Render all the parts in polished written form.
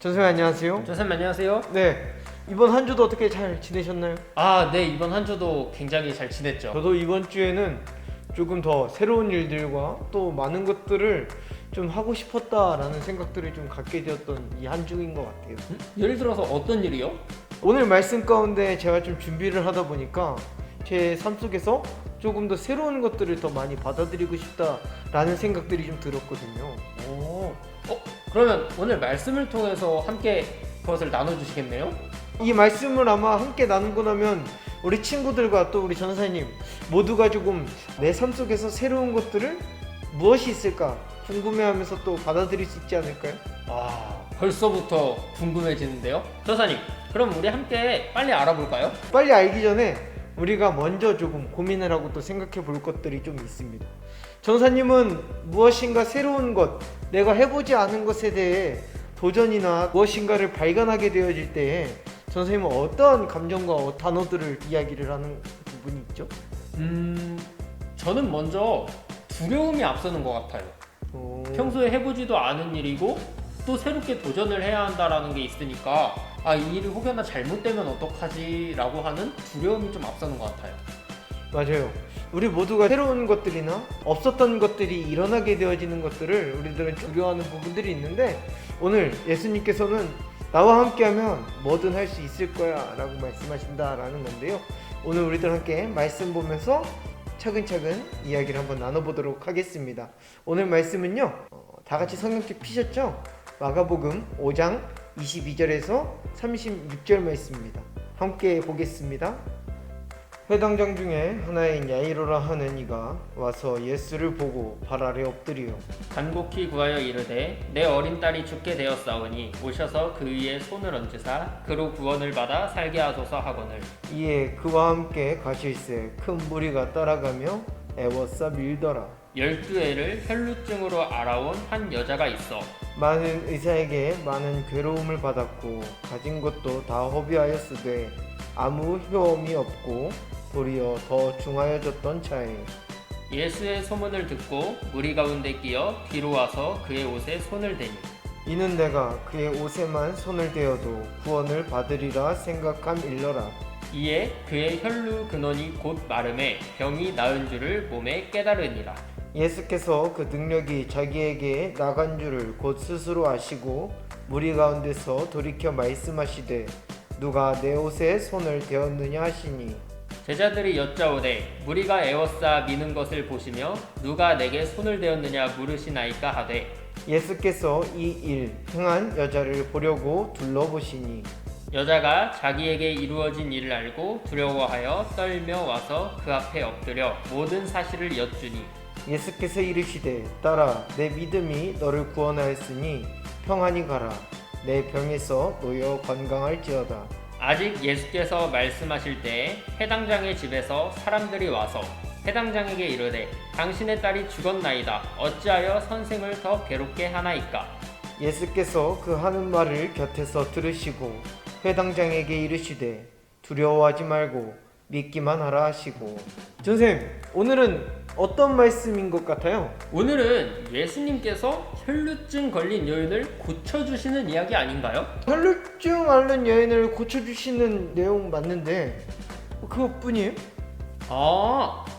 전생님 안녕하세요. 선생님 안녕하세요. 네, 이번 한 주도 어떻게 잘 지내셨나요? 네, 이번 한 주도 굉장히 잘 지냈죠. 저도 이번 주에는 조금 더 새로운 일들과 또 많은 것들을 좀 하고 싶었다라는 생각들을 좀 갖게 되었던 이 한 주인 것 같아요. 예를 들어서 어떤 일이요? 오늘 말씀 가운데 제가 좀 준비를 하다 보니까 제 삶 속에서 조금 더 새로운 것들을 더 많이 받아들이고 싶다라는 생각들이 좀 들었거든요. 그러면 오늘 말씀을 통해서 함께 그것을 나눠주시겠네요? 이 말씀을 아마 함께 나누고 나면 우리 친구들과 또 우리 전사님 모두가 조금 내 삶 속에서 새로운 것들을 무엇이 있을까 궁금해하면서 또 받아들일 수 있지 않을까요? 벌써부터 궁금해지는데요? 전사님, 그럼 우리 함께 빨리 알아볼까요? 빨리 알기 전에 우리가 먼저 조금 고민을 하고 또 생각해 볼 것들이 좀 있습니다. 전사님은 무엇인가 새로운 것, 내가 해보지 않은 것에 대해 도전이나 무엇인가를 발견하게 되어질 때 전사님은 어떤 감정과 단어들을 이야기를 하는 부분이 있죠? 저는 먼저 두려움이 앞서는 것 같아요. 평소에 해보지도 않은 일이고 또 새롭게 도전을 해야 한다라는 게 있으니까 이 일이 혹여나 잘못되면 어떡하지? 라고 하는 두려움이 좀 앞서는 것 같아요. 맞아요. 우리 모두가 새로운 것들이나 없었던 것들이 일어나게 되어지는 것들을 우리들은 두려워하는 부분들이 있는데 오늘 예수님께서는 나와 함께하면 뭐든 할 수 있을 거야 라고 말씀하신다라는 건데요. 오늘 우리들 함께 말씀 보면서 차근차근 이야기를 한번 나눠보도록 하겠습니다. 오늘 말씀은요, 다 같이 성경책 피셨죠? 마가복음 5장 22절에서 36절 말씀입니다. 함께 보겠습니다. 회당장 중에 하나인 야이로라 하는 이가 와서 예수를 보고 발 아래 엎드리어 간곡히 구하여 이르되 내 어린 딸이 죽게 되었사오니 오셔서 그 위에 손을 얹으사 그로 구원을 받아 살게 하소서 하거늘. 이에 그와 함께 가실새 큰 무리가 따라가며 애워싸 밀더라. 12애를 혈루증으로 알아온 한 여자가 있어. 많은 의사에게 많은 괴로움을 받았고 가진 것도 다 허비하였으되 아무 효험이 없고 도리어 더 중하여졌던 차에 예수의 소문을 듣고 무리 가운데 끼어 뒤로 와서 그의 옷에 손을 대니 이는 내가 그의 옷에만 손을 대어도 구원을 받으리라 생각함일러라. 이에 그의 혈루 근원이 곧 마름에 병이 나은 줄을 몸에 깨달으니라. 예수께서 그 능력이 자기에게 나간 줄을 곧 스스로 아시고 무리 가운데서 돌이켜 말씀하시되 누가 내 옷에 손을 대었느냐 하시니 제자들이 여짜오되 무리가 에워싸 미는 것을 보시며 누가 내게 손을 대었느냐 물으시나이까 하되 예수께서 이 일 행한 여자를 보려고 둘러보시니 여자가 자기에게 이루어진 일을 알고 두려워하여 떨며 와서 그 앞에 엎드려 모든 사실을 여쭈니 예수께서 이르시되 딸아 내 믿음이 너를 구원하였으니 평안히 가라 내 병에서 놓여 건강할지어다. 아직 예수께서 말씀하실 때에 해당장의 집에서 사람들이 와서 해당장에게 이르되 당신의 딸이 죽었나이다 어찌하여 선생을 더 괴롭게 하나이까. 예수께서 그 하는 말을 곁에서 들으시고 회당장에게 이르시되 두려워하지 말고 믿기만 하라 하시고. 전쌤, 오늘은 어떤 말씀인 것 같아요? 오늘은 예수님께서 혈루증 걸린 여인을 고쳐주시는 이야기 아닌가요? 혈루증 앓는 여인을 고쳐주시는 내용 맞는데 그것뿐이에요?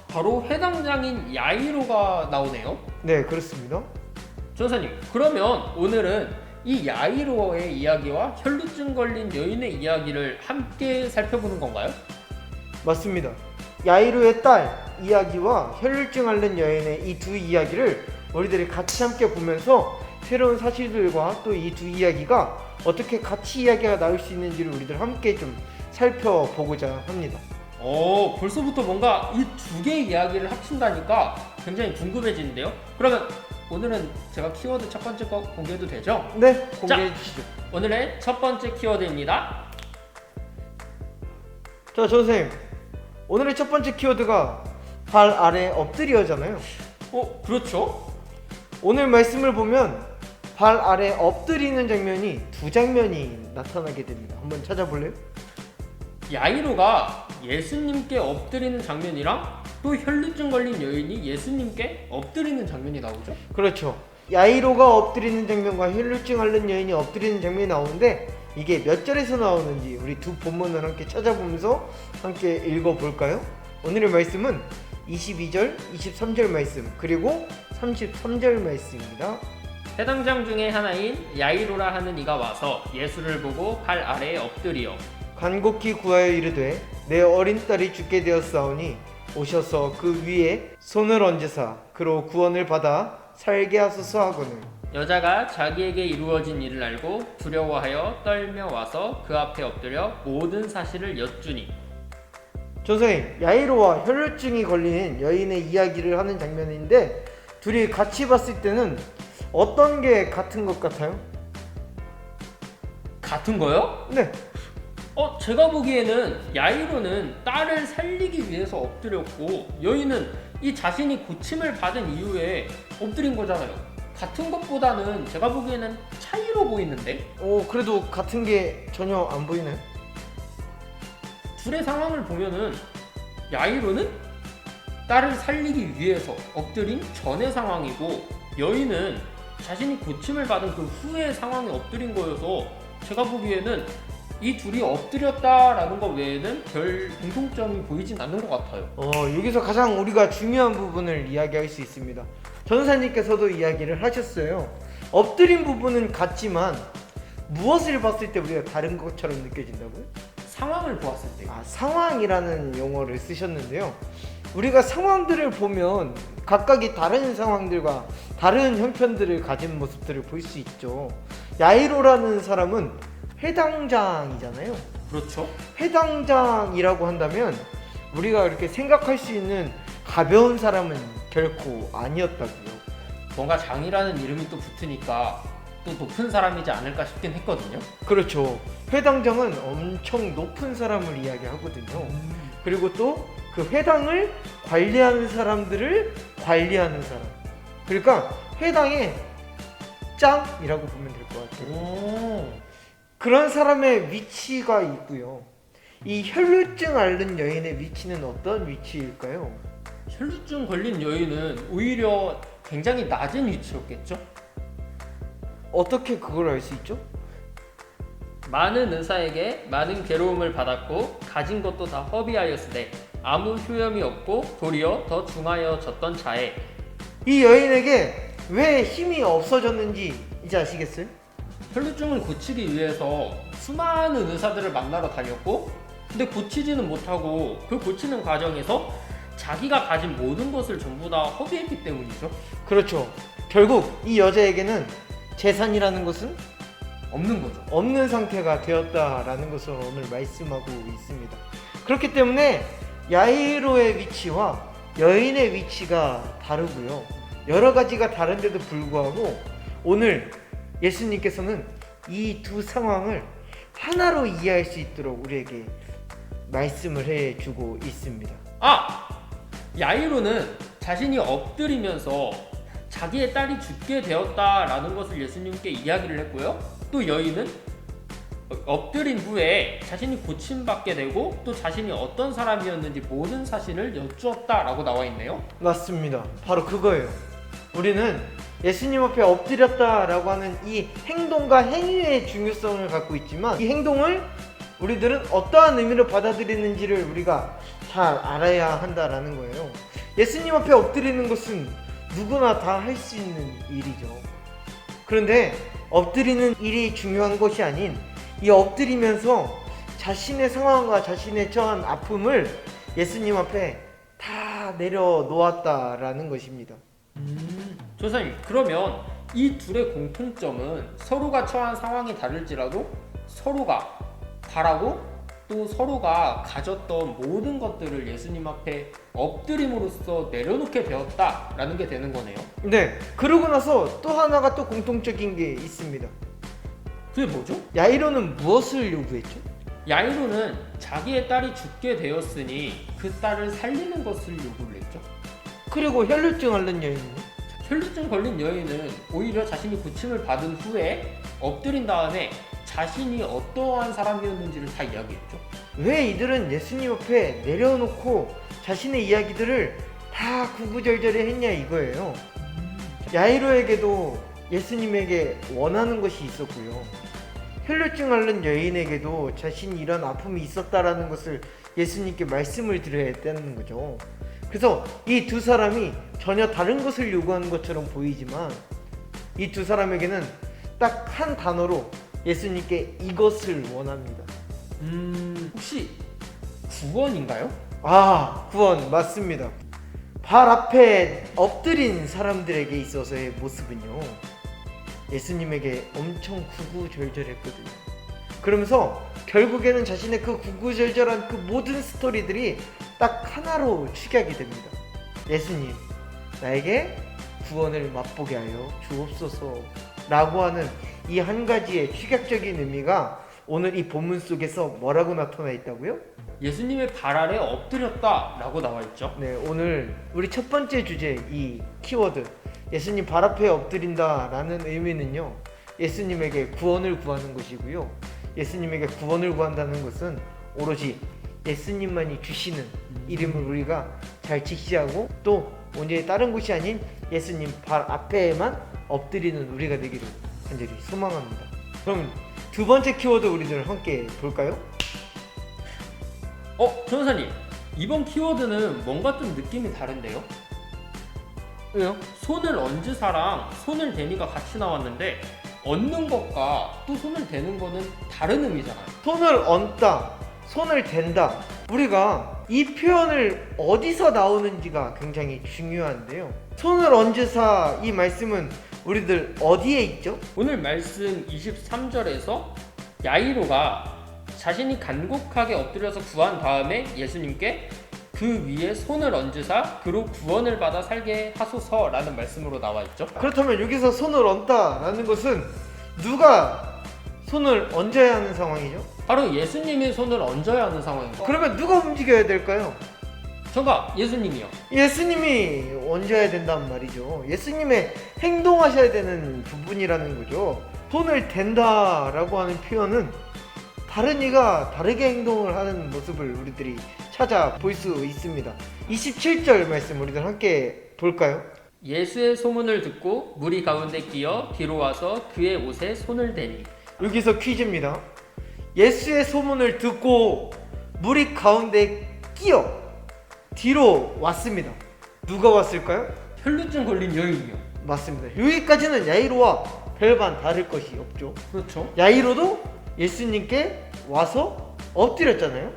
바로 해당장인 야이로가 나오네요. 네, 그렇습니다. 전사님, 그러면 오늘은 이 야이로의 이야기와 혈루증 걸린 여인의 이야기를 함께 살펴보는 건가요? 맞습니다. 야이로의 딸 이야기와 혈루증 앓는 여인의 이 두 이야기를 우리들이 같이 함께 보면서 새로운 사실들과 또 이 두 이야기가 어떻게 같이 이야기가 나올 수 있는지를 우리들 함께 좀 살펴보고자 합니다. 벌써부터 뭔가 이 두 개의 이야기를 합친다니까 굉장히 궁금해지는데요? 그러면 오늘은 제가 키워드 첫 번째 거 공개해도 되죠? 네, 공개해 주시죠. 오늘의 첫 번째 키워드입니다. 자, 선생님, 오늘의 첫 번째 키워드가 발 아래 엎드려잖아요. 그렇죠? 오늘 말씀을 보면 발 아래 엎드리는 장면이 두 장면이 나타나게 됩니다. 한번 찾아볼래요? 야이로가 예수님께 엎드리는 장면이랑 또 혈루증 걸린 여인이 예수님께 엎드리는 장면이 나오죠? 그렇죠. 야이로가 엎드리는 장면과 혈루증 앓는 여인이 엎드리는 장면이 나오는데 이게 몇 절에서 나오는지 우리 두 본문을 함께 찾아보면서 함께 읽어볼까요? 오늘의 말씀은 22절, 23절 말씀 그리고 33절 말씀입니다. 해당장 중에 하나인 야이로라 하는 이가 와서 예수를 보고 발 아래에 엎드리어 간곡히 구하여 이르되 내 어린 딸이 죽게 되었사오니 오셔서 그 위에 손을 얹으사 그로 구원을 받아 살게 하소서 하거늘. 여자가 자기에게 이루어진 일을 알고 두려워하여 떨며 와서 그 앞에 엎드려 모든 사실을 여쭈니. 전사님, 야이로와 혈루증이 걸린 여인의 이야기를 하는 장면인데 둘이 같이 봤을 때는 어떤 게 같은 것 같아요? 같은 거요? 네. 제가 보기에는 야이로는 딸을 살리기 위해서 엎드렸고 여인은 이 자신이 고침을 받은 이후에 엎드린 거잖아요. 같은 것보다는 제가 보기에는 차이로 보이는데? 그래도 같은 게 전혀 안 보이나요? 둘의 상황을 보면은 야이로는 딸을 살리기 위해서 엎드린 전의 상황이고 여인은 자신이 고침을 받은 그 후의 상황에 엎드린 거여서 제가 보기에는 이 둘이 엎드렸다라는 것 외에는 별 공통점이 보이진 않는 것 같아요. 여기서 가장 우리가 중요한 부분을 이야기할 수 있습니다. 전사님께서도 이야기를 하셨어요. 엎드린 부분은 같지만 무엇을 봤을 때 우리가 다른 것처럼 느껴진다고요? 상황을 보았을 때. 상황이라는 용어를 쓰셨는데요. 우리가 상황들을 보면 각각이 다른 상황들과 다른 형편들을 가진 모습들을 볼 수 있죠. 야이로라는 사람은 회당장이잖아요. 그렇죠. 회당장이라고 한다면 우리가 이렇게 생각할 수 있는 가벼운 사람은 결코 아니었다고요. 뭔가 장이라는 이름이 또 붙으니까 또 높은 사람이지 않을까 싶긴 했거든요. 그렇죠. 회당장은 엄청 높은 사람을 이야기하거든요. 그리고 또 그 회당을 관리하는 사람들을 관리하는 사람. 그러니까 회당의 짱이라고 보면 될 것 같아요. 그런 사람의 위치가 있고요. 이 혈루증 앓는 여인의 위치는 어떤 위치일까요? 혈루증 걸린 여인은 오히려 굉장히 낮은 위치였겠죠? 어떻게 그걸 알 수 있죠? 많은 의사에게 많은 괴로움을 받았고 가진 것도 다 허비하였으되 아무 효염이 없고 도리어 더 중하여졌던 자에. 이 여인에게 왜 힘이 없어졌는지 이제 아시겠어요? 혈루증을 고치기 위해서 수많은 의사들을 만나러 다녔고 근데 고치지는 못하고 그 고치는 과정에서 자기가 가진 모든 것을 전부 다 허비했기 때문이죠. 그렇죠. 결국 이 여자에게는 재산이라는 것은 없는 거죠. 없는 상태가 되었다라는 것을 오늘 말씀하고 있습니다. 그렇기 때문에 야이로의 위치와 여인의 위치가 다르고요. 여러 가지가 다른데도 불구하고 오늘 예수님께서는 이 두 상황을 하나로 이해할 수 있도록 우리에게 말씀을 해주고 있습니다. 야이로는 자신이 엎드리면서 자기의 딸이 죽게 되었다라는 것을 예수님께 이야기를 했고요. 또 여인은 엎드린 후에 자신이 고침받게 되고 또 자신이 어떤 사람이었는지 모든 사실을 여쭈었다라고 나와 있네요. 맞습니다. 바로 그거예요. 우리는 예수님 앞에 엎드렸다라고 하는 이 행동과 행위의 중요성을 갖고 있지만 이 행동을 우리들은 어떠한 의미로 받아들이는지를 우리가 잘 알아야 한다라는 거예요. 예수님 앞에 엎드리는 것은 누구나 다 할 수 있는 일이죠. 그런데 엎드리는 일이 중요한 것이 아닌 이 엎드리면서 자신의 상황과 자신의 처한 아픔을 예수님 앞에 다 내려놓았다라는 것입니다. 조사님, 그러면 이 둘의 공통점은 서로가 처한 상황이 다를지라도 서로가 바라고 또 서로가 가졌던 모든 것들을 예수님 앞에 엎드림으로써 내려놓게 되었다라는 게 되는 거네요. 네, 그러고 나서 또 하나가 또 공통적인 게 있습니다. 그게 뭐죠? 야이로는 무엇을 요구했죠? 야이로는 자기의 딸이 죽게 되었으니 그 딸을 살리는 것을 요구를 했죠. 그리고 혈루증 앓는 여인은 혈루증 걸린 여인은 오히려 자신이 고침을 받은 후에 엎드린 다음에 자신이 어떠한 사람이었는지를 다 이야기했죠. 왜 이들은 예수님 앞에 내려놓고 자신의 이야기들을 다 구구절절히 했냐 이거예요. 야이로에게도 예수님에게 원하는 것이 있었고요. 혈루증 앓는 여인에게도 자신이 이런 아픔이 있었다라는 것을 예수님께 말씀을 드려야 했다는 거죠. 그래서 이 두 사람이 전혀 다른 것을 요구하는 것처럼 보이지만 이 두 사람에게는 딱 한 단어로 예수님께 이것을 원합니다. 혹시 구원인가요? 아, 구원 맞습니다. 발 앞에 엎드린 사람들에게 있어서의 모습은요, 예수님에게 엄청 구구절절했거든요. 그러면서 결국에는 자신의 그 구구절절한 그 모든 스토리들이 딱 하나로 축약이 됩니다. 예수님, 나에게 구원을 맛보게 하여 주옵소서 라고 하는 이 한 가지의 축약적인 의미가 오늘 이 본문 속에서 뭐라고 나타나 있다고요? 예수님의 발 아래 엎드렸다 라고 나와 있죠. 네, 오늘 우리 첫 번째 주제, 이 키워드 예수님 발 앞에 엎드린다 라는 의미는요, 예수님에게 구원을 구하는 것이고요, 예수님에게 구원을 구한다는 것은 오로지 예수님만이 주시는 이름을 우리가 잘 직시하고 또 언제 다른 곳이 아닌 예수님 발 앞에만 엎드리는 우리가 되기를 간절히 소망합니다. 그럼 두 번째 키워드 우리들 함께 볼까요? 변호사님, 이번 키워드는 뭔가 좀 느낌이 다른데요? 왜요? 손을 얹으사랑 손을 대니가 같이 나왔는데 얹는 것과 또 손을 대는 거는 다른 의미잖아요. 손을 얹다, 손을 댄다, 우리가 이 표현을 어디서 나오는지가 굉장히 중요한데요. 손을 얹으사, 이 말씀은 우리들 어디에 있죠? 오늘 말씀 23절에서 야이로가 자신이 간곡하게 엎드려서 구한 다음에 예수님께 그 위에 손을 얹으사 그로 구원을 받아 살게 하소서라는 말씀으로 나와 있죠. 그렇다면 여기서 손을 얹다라는 것은 누가 손을 얹어야 하는 상황이죠? 바로 예수님이 손을 얹어야 하는 상황입니다. 그러면 누가 움직여야 될까요? 정답, 예수님이요. 예수님이 얹어야 된단 말이죠. 예수님의 행동하셔야 되는 부분이라는 거죠. 손을 댄다라고 하는 표현은 다른 이가 다르게 행동을 하는 모습을 우리들이 찾아볼 수 있습니다. 27절 말씀 우리들 함께 볼까요? 예수의 소문을 듣고 무리 가운데 끼어 뒤로 와서 그의 옷에 손을 대니. 여기서 퀴즈입니다. 예수의 소문을 듣고 무리 가운데 끼어 뒤로 왔습니다. 누가 왔을까요? 혈루증 걸린 여인이요. 맞습니다. 여기까지는 야이로와 별반 다를 것이 없죠. 그렇죠. 야이로도 예수님께 와서 엎드렸잖아요.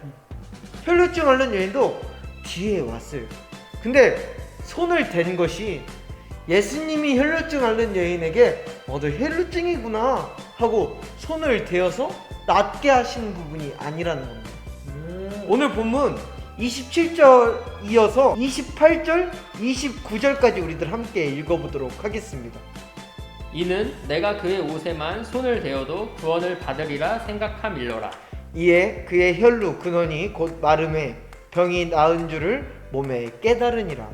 혈루증 앓는 여인도 뒤에 왔어요. 근데 손을 댄 것이 예수님이 혈루증 앓는 여인에게 너 혈루증이구나 하고 손을 대어서 낫게 하시는 부분이 아니라는 겁니다. 오늘 본문 27절 이어서 28절, 29절까지 우리들 함께 읽어보도록 하겠습니다. 이는 내가 그의 옷에만 손을 대어도 구원을 받으리라 생각함일러라. 이에 그의 혈루 근원이 곧 마름에 병이 나은 줄을 몸에 깨달으니라.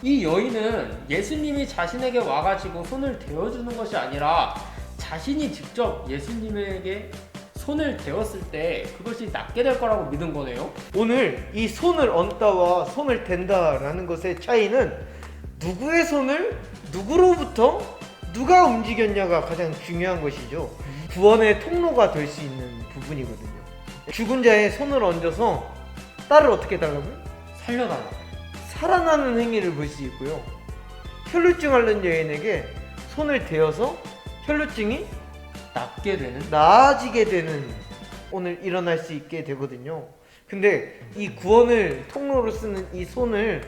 이 여인은 예수님이 자신에게 와가지고 손을 대어주는 것이 아니라 자신이 직접 예수님에게 손을 대었을 때 그것이 낫게 될 거라고 믿은 거네요. 오늘 이 손을 얹다와 손을 댄다라는 것의 차이는 누구의 손을 누구로부터 누가 움직였냐가 가장 중요한 것이죠. 구원의 통로가 될 수 있는 부분이거든요. 죽은 자의 손을 얹어서 딸을 어떻게 해달라고요? 살려달라. 살아나는 행위를 볼 수 있고요. 혈루증 앓는 여인에게 손을 대어서 혈루증이 낫게 되는. 나아지게 되는 오늘 일어날 수 있게 되거든요. 근데 이 구원을 통로로 쓰는 이 손을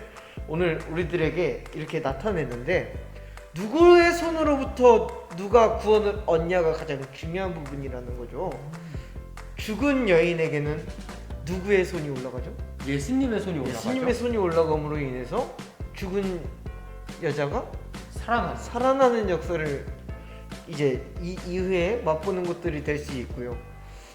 오늘 우리들에게 이렇게 나타내는데 누구의 손으로부터 누가 구원을 얻냐가 가장 중요한 부분이라는 거죠. 죽은 여인에게는 누구의 손이 올라가죠? 예수님의 손이 올라가죠. 예수님의 손이 올라감으로 인해서 죽은 여자가 살아났어. 살아나는 역사를 이제 이 이후에 맛보는 것들이 될 수 있고요.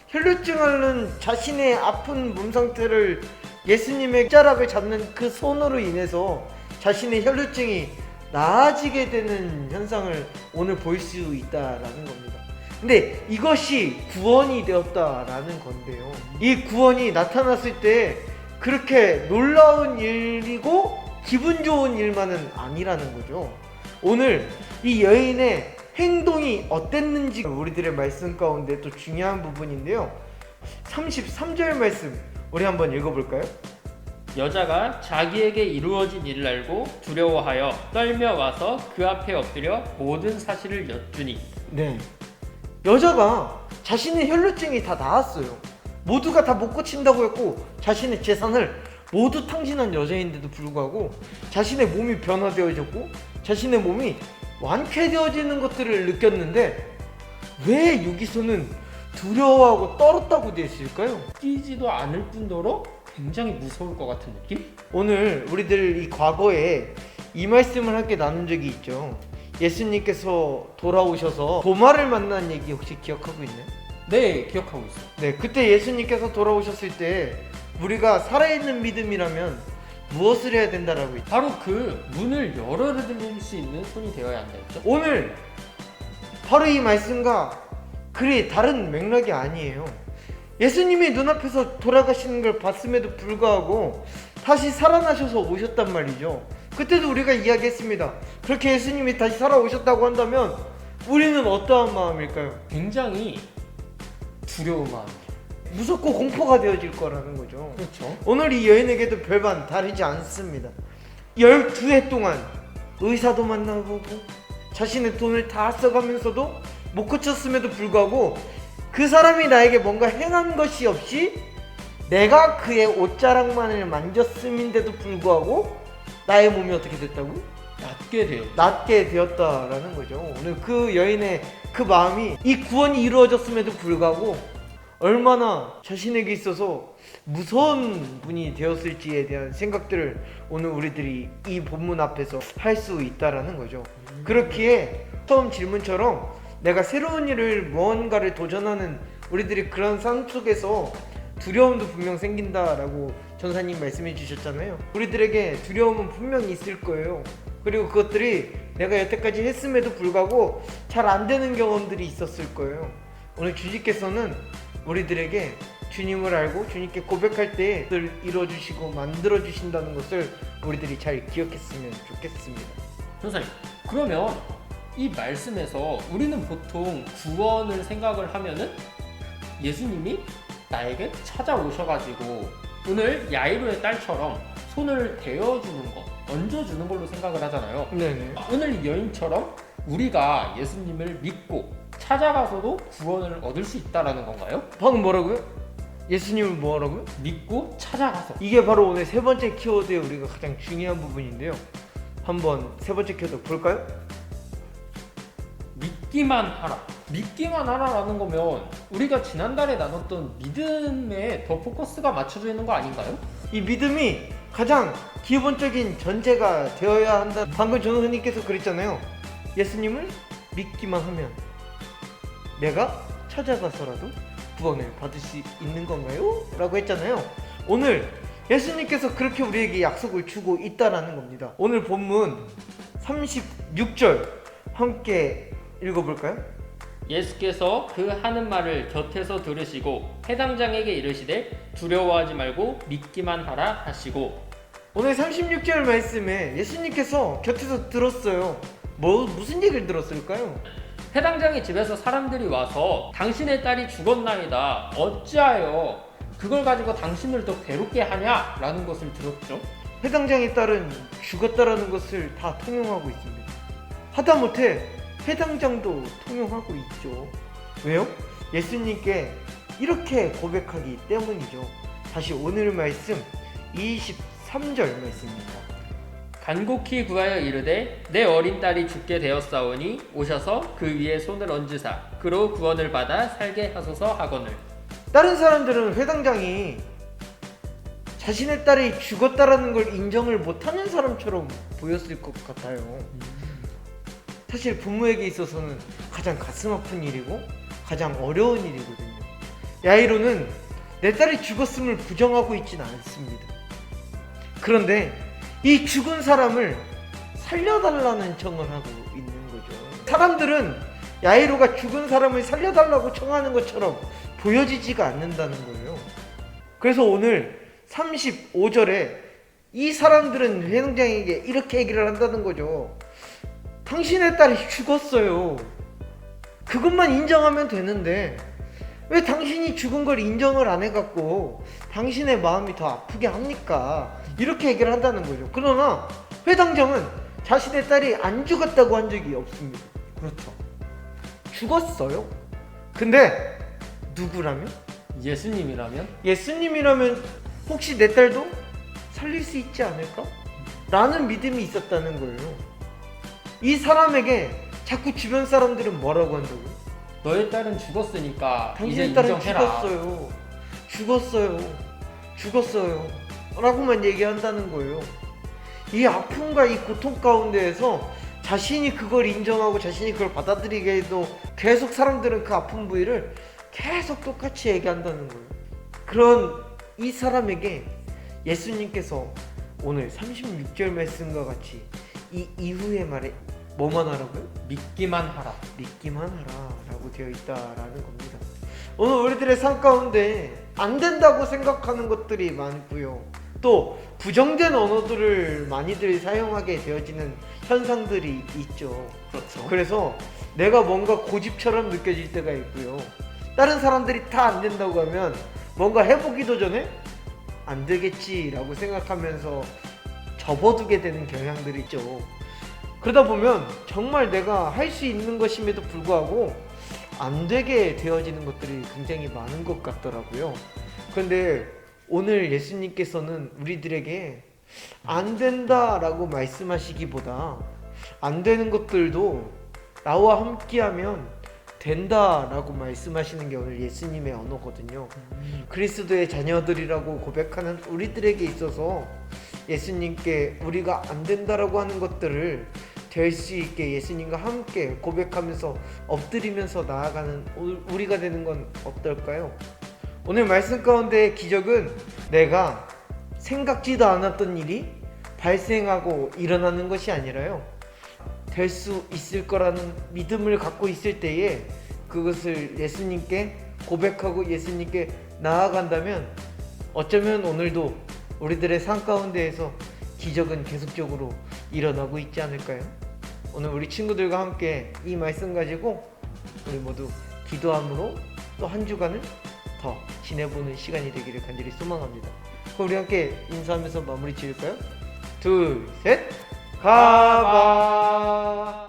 혈루증 앓는 자신의 아픈 몸 상태를 예수님의 자락을 잡는 그 손으로 인해서 자신의 혈루증이 나아지게 되는 현상을 오늘 볼 수 있다라는 겁니다. 근데 이것이 구원이 되었다라는 건데요. 이 구원이 나타났을 때 그렇게 놀라운 일이고 기분 좋은 일만은 아니라는 거죠. 오늘 이 여인의 행동이 어땠는지 우리들의 말씀 가운데 또 중요한 부분인데요. 33절 말씀 우리 한번 읽어볼까요? 여자가 자기에게 이루어진 일을 알고 두려워하여 떨며 와서 그 앞에 엎드려 모든 사실을 여쭈니. 네, 여자가 자신의 혈루증이 다 나았어요. 모두가 다 못 고친다고 했고 자신의 재산을 모두 탕진한 여자인데도 불구하고 자신의 몸이 변화되어졌고 자신의 몸이 완쾌되어지는 것들을 느꼈는데 왜 여기서는 두려워하고 떨었다고 되어 있을까요? 뛰지도 않을 뿐더러 굉장히 무서울 것 같은 느낌? 오늘 우리들 이 과거에 이 말씀을 함께 나눈 적이 있죠. 예수님께서 돌아오셔서 도마를 만난 얘기 혹시 기억하고 있나요? 네, 기억하고 있어요. 네, 그때 예수님께서 돌아오셨을 때 우리가 살아있는 믿음이라면 무엇을 해야 된다라고 했죠? 바로 그 문을 열어드릴 수 있는 손이 되어야 한다 했죠. 오늘 바로 이 말씀과 그리 다른 맥락이 아니에요. 예수님이 눈앞에서 돌아가시는 걸 봤음에도 불구하고 다시 살아나셔서 오셨단 말이죠. 그때도 우리가 이야기했습니다. 그렇게 예수님이 다시 살아오셨다고 한다면 우리는 어떠한 마음일까요? 굉장히 두려운 마음. 무섭고 공포가 되어질 거라는 거죠. 그렇죠. 오늘 이 여인에게도 별반 다르지 않습니다. 12해 동안 의사도 만나보고 자신의 돈을 다 써가면서도 못 고쳤음에도 불구하고 그 사람이 나에게 뭔가 행한 것이 없이 내가 그의 옷자락만을 만졌음인데도 불구하고 나의 몸이 어떻게 됐다고? 낫게 돼요. 낫게 되었다라는 거죠. 오늘 그 여인의 그 마음이 이 구원이 이루어졌음에도 불구하고 얼마나 자신에게 있어서 무서운 분이 되었을지에 대한 생각들을 오늘 우리들이 이 본문 앞에서 할 수 있다라는 거죠. 그렇기에 처음 질문처럼 내가 새로운 일을 무언가를 도전하는 우리들이 그런 삶 속에서 두려움도 분명 생긴다라고 전사님 말씀해 주셨잖아요. 우리들에게 두려움은 분명히 있을 거예요. 그리고 그것들이 내가 여태까지 했음에도 불구하고 잘 안 되는 경험들이 있었을 거예요. 오늘 주님께서는 우리들에게 주님을 알고 주님께 고백할 때 그걸 이루어주시고 만들어주신다는 것을 우리들이 잘 기억했으면 좋겠습니다. 선생님, 그러면 이 말씀에서 우리는 보통 구원을 생각을 하면은 예수님이 나에게 찾아오셔가지고 오늘 야이로의 딸처럼 손을 대어주는 것, 얹어주는 걸로 생각을 하잖아요. 네네. 오늘 이 여인처럼 우리가 예수님을 믿고 찾아가서도 구원을 얻을 수 있다라는 건가요? 방금 뭐라고요? 예수님을 뭐라고요? 믿고 찾아가서. 이게 바로 오늘 세 번째 키워드의 우리가 가장 중요한 부분인데요. 한번 세 번째 키워드 볼까요? 믿기만 하라. 믿기만 하라라는 거면 우리가 지난달에 나눴던 믿음에 더 포커스가 맞춰져 있는 거 아닌가요? 이 믿음이 가장 기본적인 전제가 되어야 한다. 방금 전우선님께서 그랬잖아요. 예수님을 믿기만 하면 내가 찾아가서라도 구원을 받을 수 있는 건가요? 라고 했잖아요. 오늘 예수님께서 그렇게 우리에게 약속을 주고 있다라는 겁니다. 오늘 본문 36절 함께 읽어볼까요? 예수께서 그 하는 말을 곁에서 들으시고 해당장에게 이르시되 두려워하지 말고 믿기만 하라 하시고. 오늘 36절 말씀에 예수님께서 곁에서 들었어요. 무슨 얘기를 들었을까요? 해당장의 집에서 사람들이 와서 당신의 딸이 죽었나이다, 어찌하여 그걸 가지고 당신을 더 괴롭게 하냐? 라는 것을 들었죠. 해당장의 딸은 죽었다라는 것을 다 통용하고 있습니다. 하다못해 해당장도 통용하고 있죠. 왜요? 예수님께 이렇게 고백하기 때문이죠. 다시 오늘 말씀 23절 말씀입니다. 간곡히 구하여 이르되 내 어린 딸이 죽게 되었사오니 오셔서 그 위에 손을 얹으사 그로 구원을 받아 살게 하소서 하거늘. 다른 사람들은 회당장이 자신의 딸이 죽었다라는 걸 인정을 못하는 사람처럼 보였을 것 같아요. 사실 부모에게 있어서는 가장 가슴 아픈 일이고 가장 어려운 일이거든요. 야이로는 내 딸이 죽었음을 부정하고 있지는 않습니다. 그런데 이 죽은 사람을 살려달라는 청을 하고 있는 거죠. 사람들은 야이로가 죽은 사람을 살려달라고 청하는 것처럼 보여지지가 않는다는 거예요. 그래서 오늘 35절에 이 사람들은 회당장에게 이렇게 얘기를 한다는 거죠. 당신의 딸이 죽었어요. 그것만 인정하면 되는데 왜 당신이 죽은 걸 인정을 안 해갖고 당신의 마음이 더 아프게 합니까? 이렇게 얘기를 한다는 거죠. 그러나 회당장은 자신의 딸이 안 죽었다고 한 적이 없습니다. 그렇죠. 죽었어요. 근데 누구라면? 예수님이라면? 예수님이라면 혹시 내 딸도 살릴 수 있지 않을까? 라는 믿음이 있었다는 거예요. 이 사람에게 자꾸 주변 사람들은 뭐라고 한다고요? 너의 딸은 죽었으니까 이제 당신의 딸은 인정해라. 죽었어요 라고만 얘기한다는 거예요. 이 아픔과 이 고통 가운데에서 자신이 그걸 인정하고 자신이 그걸 받아들이게 해도 계속 사람들은 그 아픈 부위를 계속 똑같이 얘기한다는 거예요. 그런 이 사람에게 예수님께서 오늘 36절 말씀과 같이 이 이후의 말에 뭐만 하라고요? 믿기만 하라. 믿기만 하라 라고 되어 있다라는 겁니다. 오늘 우리들의 삶 가운데 안 된다고 생각하는 것들이 많고요. 또 부정된 언어들을 많이들 사용하게 되어지는 현상들이 있죠. 그렇죠. 그래서 내가 뭔가 고집처럼 느껴질 때가 있고요. 다른 사람들이 다 안 된다고 하면 뭔가 해보기도 전에 안 되겠지라고 생각하면서 접어두게 되는 경향들이 있죠. 그러다 보면 정말 내가 할 수 있는 것임에도 불구하고 안 되게 되어지는 것들이 굉장히 많은 것 같더라고요. 그런데 오늘 예수님께서는 우리들에게 안 된다라고 말씀하시기보다 안 되는 것들도 나와 함께하면 된다라고 말씀하시는 게 오늘 예수님의 언어거든요. 그리스도의 자녀들이라고 고백하는 우리들에게 있어서 예수님께 우리가 안 된다라고 하는 것들을 될 수 있게 예수님과 함께 고백하면서 엎드리면서 나아가는 우리가 되는 건 어떨까요? 오늘 말씀 가운데 기적은 내가 생각지도 않았던 일이 발생하고 일어나는 것이 아니라요, 될 수 있을 거라는 믿음을 갖고 있을 때에 그것을 예수님께 고백하고 예수님께 나아간다면 어쩌면 오늘도 우리들의 삶 가운데에서 기적은 계속적으로 일어나고 있지 않을까요? 오늘 우리 친구들과 함께 이 말씀 가지고 우리 모두 기도함으로 또 한 주간을 더 지내보는 시간이 되기를 간절히 소망합니다. 그럼 우리 함께 인사하면서 마무리 지을까요? 둘, 셋, 가봐.